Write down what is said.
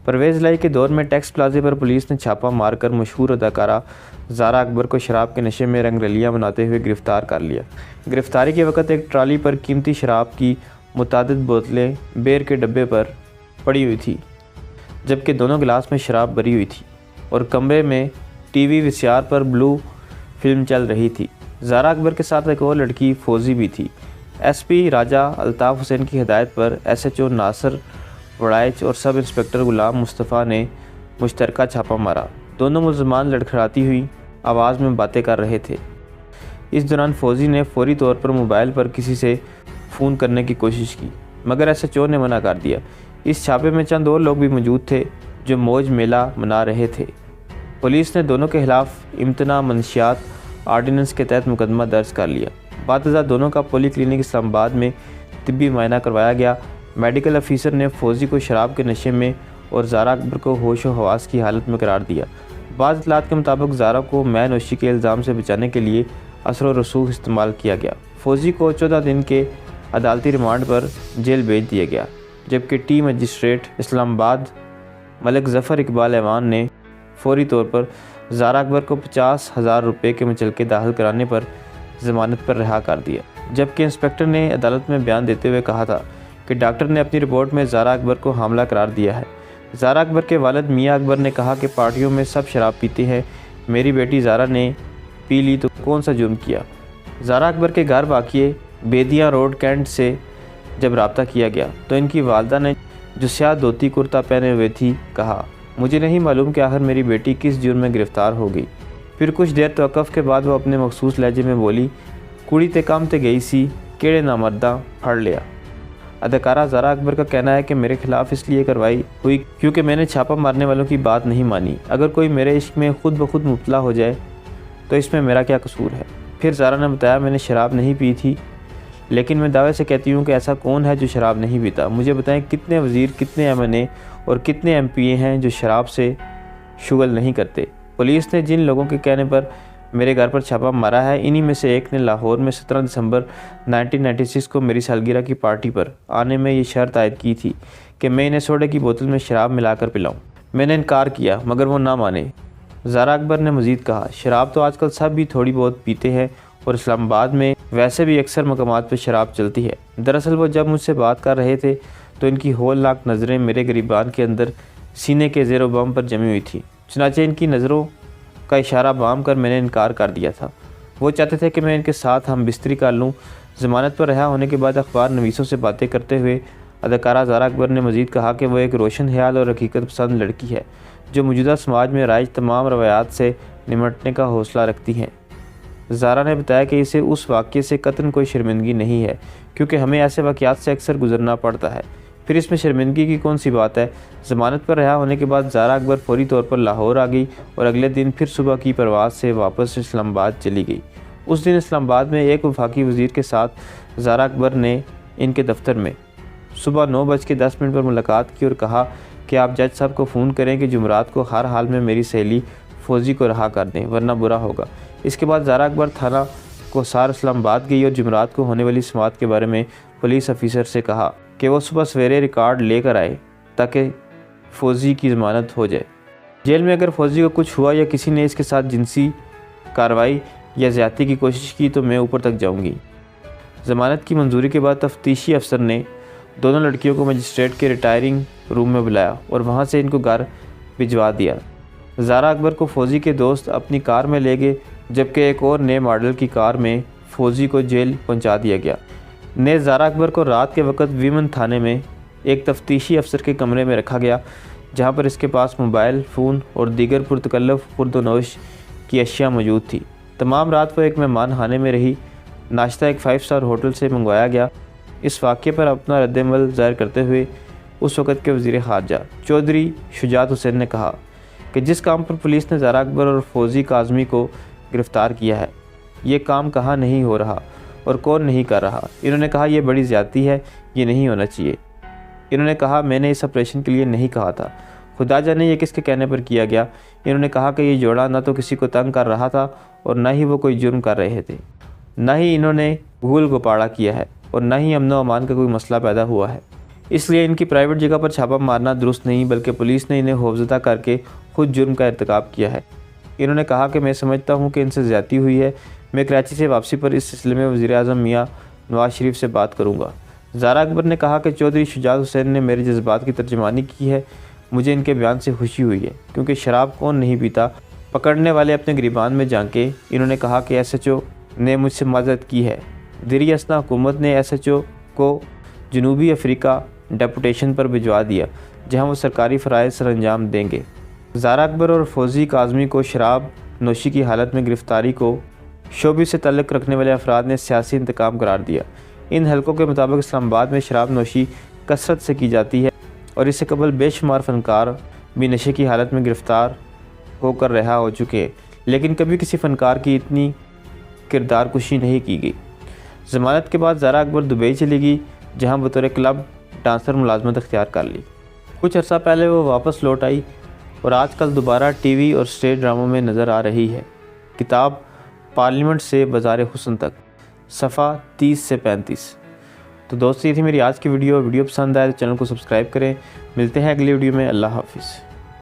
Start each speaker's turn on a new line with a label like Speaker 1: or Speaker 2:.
Speaker 1: پرویز لائی کے دور میں ٹیکس پلازے پر پولیس نے چھاپا مار کر مشہور اداکارہ زارا اکبر کو شراب کے نشے میں رنگ رلیاں بناتے ہوئے گرفتار کر لیا۔ گرفتاری کے وقت ایک ٹرالی پر قیمتی شراب کی متعدد بوتلیں بیئر کے ڈبے پر پڑی ہوئی تھی، جبکہ دونوں گلاس میں شراب بھری ہوئی تھی اور کمرے میں ٹی وی وی پر بلو فلم چل رہی تھی۔ زارا اکبر کے ساتھ ایک اور لڑکی فوزی بھی تھی۔ ایس پی راجہ الطاف حسین کی ہدایت پر ایس ایچ او ناصر وڑائچ اور سب انسپکٹر غلام مصطفیٰ نے مشترکہ چھاپا مارا۔ دونوں ملزمان لڑکھڑاتی ہوئی آواز میں باتیں کر رہے تھے۔ اس دوران فوزی نے فوری طور پر موبائل پر کسی سے فون کرنے کی کوشش کی، مگر ایس ایچ او نے منع کر دیا۔ اس چھاپے میں چند اور لوگ بھی موجود تھے جو موج میلہ منا رہے تھے۔ پولیس نے دونوں کے خلاف امتناع منشیات آرڈیننس کے تحت مقدمہ درج کر لیا۔ بعد ازاں دونوں کا پولی کلینک اسلام آباد میں طبی معائنہ کروایا گیا۔ میڈیکل افیسر نے فوزی کو شراب کے نشے میں اور زارا اکبر کو ہوش و حواس کی حالت میں قرار دیا۔ بعض اطلاعات کے مطابق زارا کو مے نوشی کے الزام سے بچانے کے لیے اثر و رسوخ استعمال کیا گیا۔ فوزی کو 14 دن کے عدالتی ریمانڈ پر جیل بھیج دیا گیا، جبکہ ٹی مجسٹریٹ اسلام آباد ملک ظفر اقبال ایوان نے فوری طور پر زارا اکبر کو 50,000 روپے کے مچلقے داخل کرانے پر ضمانت پر رہا کر دیا، جبکہ انسپکٹر نے عدالت میں بیان دیتے ہوئے کہا تھا کہ ڈاکٹر نے اپنی رپورٹ میں زارا اکبر کو حاملہ قرار دیا ہے۔ زارا اکبر کے والد میاں اکبر نے کہا کہ پارٹیوں میں سب شراب پیتے ہیں، میری بیٹی زارا نے پی لی تو کون سا جرم کیا۔ زارا اکبر کے گھر واقع بیدیاں روڈ کینٹ سے جب رابطہ کیا گیا تو ان کی والدہ نے، جو سیاہ دھوتی کرتا پہنے ہوئے تھی، کہا مجھے نہیں معلوم کہ آخر میری بیٹی کس جرم میں گرفتار ہو گئی۔ پھر کچھ دیر توقف کے بعد وہ اپنے مخصوص لہجے میں بولی، کڑی تے کام تے گئی سی، کیڑے نامرداں پھڑ لیا۔ اداکارہ زارا اکبر کا کہنا ہے کہ میرے خلاف اس لیے کارروائی ہوئی کیونکہ میں نے چھاپا مارنے والوں کی بات نہیں مانی۔ اگر کوئی میرے عشق میں خود بخود مبتلا ہو جائے تو اس میں میرا کیا قصور ہے۔ پھر زارا نے بتایا، میں نے شراب نہیں پی تھی، لیکن میں دعوے سے کہتی ہوں کہ ایسا کون ہے جو شراب نہیں پیتا؟ مجھے بتائیں کتنے وزیر، کتنے ایم این اے اور کتنے ایم پی اے ہیں جو شراب سے شغل نہیں کرتے؟ پولیس نے جن لوگوں کے کہنے پر میرے گھر پر چھاپا مارا ہے، انہی میں سے ایک نے لاہور میں 17 دسمبر 1996 کو میری سالگرہ کی پارٹی پر آنے میں یہ شرط عائد کی تھی کہ میں انہیں سوڈے کی بوتل میں شراب ملا کر پلاؤں۔ میں نے انکار کیا مگر وہ نہ مانے۔ زارا اکبر نے مزید کہا، شراب تو آج کل سب بھی تھوڑی بہت پیتے ہیں اور اسلام آباد میں ویسے بھی اکثر مقامات پر شراب چلتی ہے۔ دراصل وہ جب مجھ سے بات کر رہے تھے تو ان کی ہولناک نظریں میرے گریبان کے اندر سینے کے زیر و بم پر جمی ہوئی تھی، چنانچہ ان کی نظروں کا اشارہ بام کر میں نے انکار کر دیا تھا۔ وہ چاہتے تھے کہ میں ان کے ساتھ ہم بستری کر لوں۔ ضمانت پر رہا ہونے کے بعد اخبار نویسوں سے باتیں کرتے ہوئے اداکارہ زارا اکبر نے مزید کہا کہ وہ ایک روشن خیال اور حقیقت پسند لڑکی ہے جو موجودہ سماج میں رائج تمام روایات سے نمٹنے کا حوصلہ رکھتی ہیں۔ زارا نے بتایا کہ اسے اس واقعے سے قطعاً کوئی شرمندگی نہیں ہے کیونکہ ہمیں ایسے واقعات سے اکثر گزرنا پڑتا ہے، پھر اس میں شرمندگی کی کون سی بات ہے۔ ضمانت پر رہا ہونے کے بعد زارا اکبر فوری طور پر لاہور آ گئی اور اگلے دن پھر صبح کی پرواز سے واپس اسلام آباد چلی گئی۔ اس دن اسلام آباد میں ایک وفاقی وزیر کے ساتھ زارا اکبر نے ان کے دفتر میں صبح 9:10 پر ملاقات کی اور کہا کہ آپ جج صاحب کو فون کریں کہ جمعرات کو ہر حال میں میری سہیلی فوزی کو رہا کر دیں ورنہ برا ہوگا۔ اس کے بعد زارا اکبر تھانہ کوسار اسلام آباد گئی اور جمعرات کو ہونے والی سماعت کے بارے میں پولیس افیسر سے کہا کہ وہ صبح سویرے ریکارڈ لے کر آئے تاکہ فوزی کی ضمانت ہو جائے۔ جیل میں اگر فوزی کو کچھ ہوا یا کسی نے اس کے ساتھ جنسی کارروائی یا زیادتی کی کوشش کی تو میں اوپر تک جاؤں گی۔ ضمانت کی منظوری کے بعد تفتیشی افسر نے دونوں لڑکیوں کو مجسٹریٹ کے ریٹائرنگ روم میں بلایا اور وہاں سے ان کو گھر بھجوا دیا۔ زارا اکبر کو فوزی کے دوست اپنی کار میں لے گئے جبکہ ایک اور نئے ماڈل کی کار میں فوزی کو جیل پہنچا دیا گیا۔ نیز زارا اکبر کو رات کے وقت ویمن تھانے میں ایک تفتیشی افسر کے کمرے میں رکھا گیا جہاں پر اس کے پاس موبائل فون اور دیگر پرتکلف خورد و نوش کی اشیاء موجود تھی۔ تمام رات وہ ایک مہمان خانے میں رہی۔ ناشتہ ایک 5 اسٹار ہوٹل سے منگوایا گیا۔ اس واقعے پر اپنا رد عمل ظاہر کرتے ہوئے اس وقت کے وزیر خارجہ چودھری شجاعت حسین نے کہا کہ جس کام پر پولیس نے زارا اکبر اور فوزی کاظمی کو گرفتار کیا ہے، یہ کام کہاں نہیں ہو رہا اور کون نہیں کر رہا۔ انہوں نے کہا یہ بڑی زیادتی ہے، یہ نہیں ہونا چاہیے۔ انہوں نے کہا میں نے اس آپریشن کے لیے نہیں کہا تھا، خدا جانے یہ کس کے کہنے پر کیا گیا۔ انہوں نے کہا کہ یہ جوڑا نہ تو کسی کو تنگ کر رہا تھا اور نہ ہی وہ کوئی جرم کر رہے تھے، نہ ہی انہوں نے گھول گپاڑا کیا ہے اور نہ ہی امن و امان کا کوئی مسئلہ پیدا ہوا ہے۔ اس لیے ان کی پرائیویٹ جگہ پر چھاپا مارنا درست نہیں، بلکہ پولیس نے انہیں خوفزدہ کر کے خود جرم کا ارتکاب کیا ہے۔ انہوں نے کہا کہ میں سمجھتا ہوں کہ ان سے زیادتی ہوئی ہے۔ میں کراچی سے واپسی پر اس سلسلے میں وزیر اعظم میاں نواز شریف سے بات کروں گا۔ زارا اکبر نے کہا کہ چودھری شجاعت حسین نے میرے جذبات کی ترجمانی کی ہے۔ مجھے ان کے بیان سے خوشی ہوئی ہے، کیونکہ شراب کون نہیں پیتا، پکڑنے والے اپنے گریبان میں جھانکے۔ انہوں نے کہا کہ ایس ایچ او نے مجھ سے معذرت کی ہے۔ زیر اثنا حکومت نے ایس ایچ او کو جنوبی افریقہ ڈیپوٹیشن پر بھجوا دیا، جہاں وہ سرکاری فرائض سر انجام دیں گے۔ زارا اکبر اور فوزی کاظمی کو شراب نوشی کی حالت میں گرفتاری کو شعبے سے تعلق رکھنے والے افراد نے سیاسی انتقام قرار دیا۔ ان حلقوں کے مطابق اسلام آباد میں شراب نوشی کثرت سے کی جاتی ہے اور اس سے قبل بے شمار فنکار بھی نشے کی حالت میں گرفتار ہو کر رہا ہو چکے ہیں، لیکن کبھی کسی فنکار کی اتنی کردار کشی نہیں کی گئی۔ ضمانت کے بعد زارا اکبر دبئی چلی گئی، جہاں بطور کلب ڈانسر ملازمت اختیار کر لی۔ کچھ عرصہ پہلے وہ واپس لوٹ آئی اور آج کل دوبارہ ٹی وی اور اسٹیج ڈراموں میں نظر آ رہی ہے۔ کتاب پارلیمنٹ سے بازار حسن تک، صفحہ 30 سے 35۔ تو دوستو، یہ تھی میری آج کی ویڈیو پسند آئے تو چینل کو سبسکرائب کریں۔ ملتے ہیں اگلی ویڈیو میں۔ اللہ حافظ۔